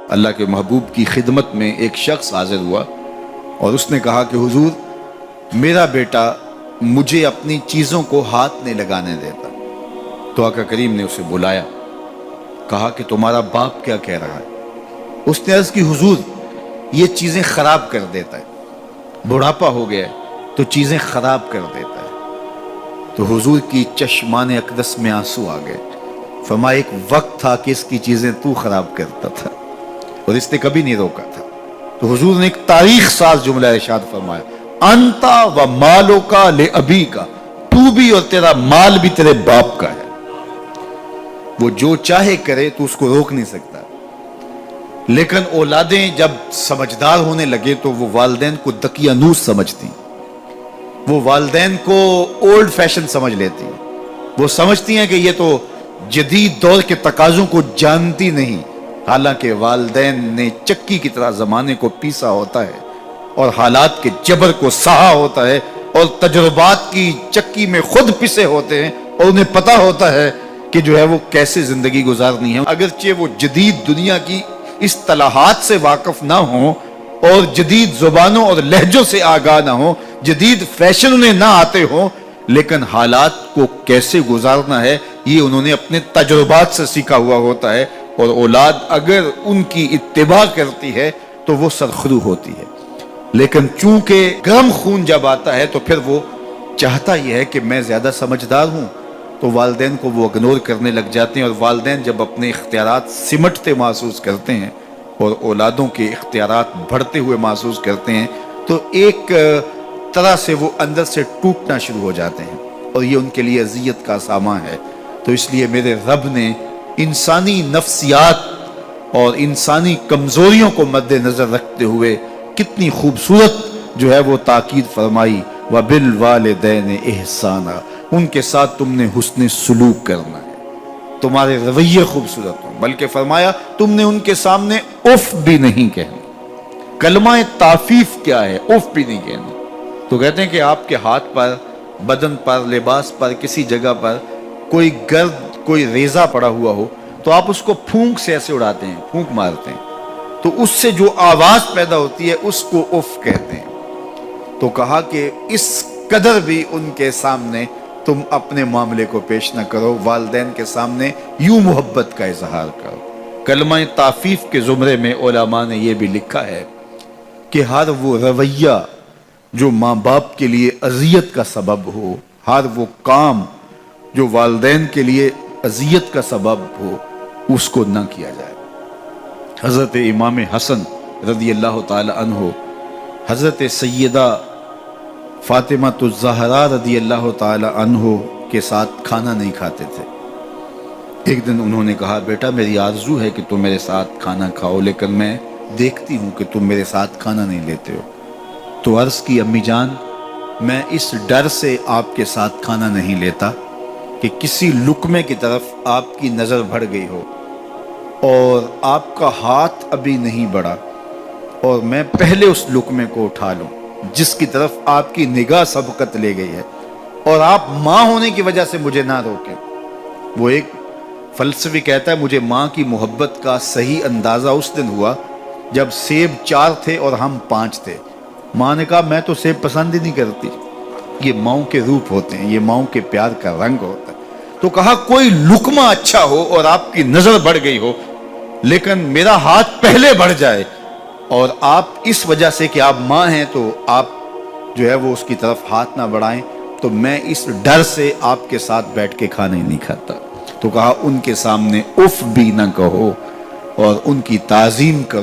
اللہ کے محبوب کی خدمت میں ایک شخص حاضر ہوا اور اس نے کہا کہ حضور میرا بیٹا مجھے اپنی چیزوں کو ہاتھ نہیں لگانے دیتا۔ تو آقا کریم نے اسے بلایا، کہا کہ تمہارا باپ کیا کہہ رہا ہے؟ اس نے عرض کی حضور یہ چیزیں خراب کر دیتا ہے، بڑھاپا ہو گیا ہے تو چیزیں خراب کر دیتا ہے۔ تو حضور کی چشمان اقدس میں آنسو آ گئے، فرمایا ایک وقت تھا کہ اس کی چیزیں تو خراب کرتا تھا اور اس نے کبھی نہیں روکا تھا۔ تو حضور نے ایک تاریخ ساز جملہ ارشاد فرمایا، انتا و مالو کا لے ابی کا، تو بھی اور تیرا مال بھی تیرے باپ کا ہے، وہ جو چاہے کرے تو اس کو روک نہیں سکتا۔ لیکن اولادیں جب سمجھدار ہونے لگے تو وہ والدین کو دقیانوس سمجھتی، وہ والدین کو اولڈ فیشن سمجھ لیتی، وہ سمجھتی ہیں کہ یہ تو جدید دور کے تقاضوں کو جانتی نہیں، حالانکہ والدین نے چکی کی طرح زمانے کو پیسا ہوتا ہے اور حالات کے جبر کو سہا ہوتا ہے اور تجربات کی چکی میں خود پسے ہوتے ہیں اور انہیں پتا ہوتا ہے کہ جو ہے وہ کیسے زندگی گزارنی ہے۔ اگرچہ وہ جدید دنیا کی اصطلاحات سے واقف نہ ہوں اور جدید زبانوں اور لہجوں سے آگاہ نہ ہوں، جدید فیشن انہیں نہ آتے ہوں، لیکن حالات کو کیسے گزارنا ہے یہ انہوں نے اپنے تجربات سے سیکھا ہوا ہوتا ہے، اور اولاد اگر ان کی اتباع کرتی ہے تو وہ سرخرو ہوتی ہے۔ لیکن چونکہ گرم خون جب آتا ہے تو پھر وہ چاہتا یہ ہے کہ میں زیادہ سمجھدار ہوں، تو والدین کو وہ اگنور کرنے لگ جاتے ہیں، اور والدین جب اپنے اختیارات سمٹتے محسوس کرتے ہیں اور اولادوں کے اختیارات بڑھتے ہوئے محسوس کرتے ہیں تو ایک طرح سے وہ اندر سے ٹوٹنا شروع ہو جاتے ہیں، اور یہ ان کے لیے اذیت کا سامان ہے۔ تو اس لیے میرے رب نے انسانی نفسیات اور انسانی کمزوریوں کو مد نظر رکھتے ہوئے کتنی خوبصورت جو ہے وہ تاکید فرمائی، وَبِالْوَالِدَيْنِ إِحْسَانًا، ان کے ساتھ تم نے حسن سلوک کرنا ہے، تمہارے رویے خوبصورت ہوں، بلکہ فرمایا تم نے ان کے سامنے اف بھی نہیں کہنا۔ کلمہ تعفیف کیا ہے؟ اف بھی نہیں کہنا۔ تو کہتے ہیں کہ آپ کے ہاتھ پر، بدن پر، لباس پر، کسی جگہ پر کوئی گرد، کوئی ریزہ پڑا ہوا ہو تو آپ اس کو پھونک سے ایسے اڑاتے ہیں، پھونک مارتے ہیں، تو اس سے جو آواز پیدا ہوتی ہے اس کو اف کہتے ہیں۔ تو کہا کہ اس قدر بھی ان کے سامنے تم اپنے معاملے کو پیش نہ کرو، والدین کے سامنے یوں محبت کا اظہار کرو۔ کلمہ تعفیف کے زمرے میں علماء نے یہ بھی لکھا ہے کہ ہر وہ رویہ جو ماں باپ کے لیے اذیت کا سبب ہو، ہر وہ کام جو والدین کے لیے اذیت کا سبب ہو، اس کو نہ کیا جائے۔ حضرت امام حسن رضی اللہ تعالی عنہ حضرت سیدہ فاطمہ الزہرا رضی اللہ تعالی عنہ کے ساتھ کھانا نہیں کھاتے تھے۔ ایک دن انہوں نے کہا بیٹا میری آرزو ہے کہ تم میرے ساتھ کھانا کھاؤ، لیکن میں دیکھتی ہوں کہ تم میرے ساتھ کھانا نہیں لیتے ہو۔ تو عرض کی امی جان میں اس ڈر سے آپ کے ساتھ کھانا نہیں لیتا کہ کسی لقمے کی طرف آپ کی نظر بڑھ گئی ہو اور آپ کا ہاتھ ابھی نہیں بڑھا اور میں پہلے اس لقمے کو اٹھا لوں جس کی طرف آپ کی نگاہ سبقت لے گئی ہے، اور آپ ماں ہونے کی وجہ سے مجھے نہ روکیں۔ وہ ایک فلسفی کہتا ہے مجھے ماں کی محبت کا صحیح اندازہ اس دن ہوا جب سیب 4 تھے اور ہم 5 تھے۔ ماں نے کہا میں تو سیب پسند ہی نہیں کرتی، یہ ماؤں کے روپ ہوتے ہیں، یہ ماؤں کے پیار کا رنگ ہوتا ہے۔ تو کہا کوئی لقمہ اچھا ہو اور آپ کی نظر بڑھ گئی ہو لیکن میرا ہاتھ پہلے بڑھ جائے، اور آپ اس وجہ سے کہ آپ ماں ہیں تو آپ جو ہے وہ اس کی طرف ہاتھ نہ بڑھائیں، تو میں اس ڈر سے آپ کے ساتھ بیٹھ کے کھانا ہی نہیں کھاتا۔ تو کہا ان کے سامنے اف بھی نہ کہو اور ان کی تعظیم کرو۔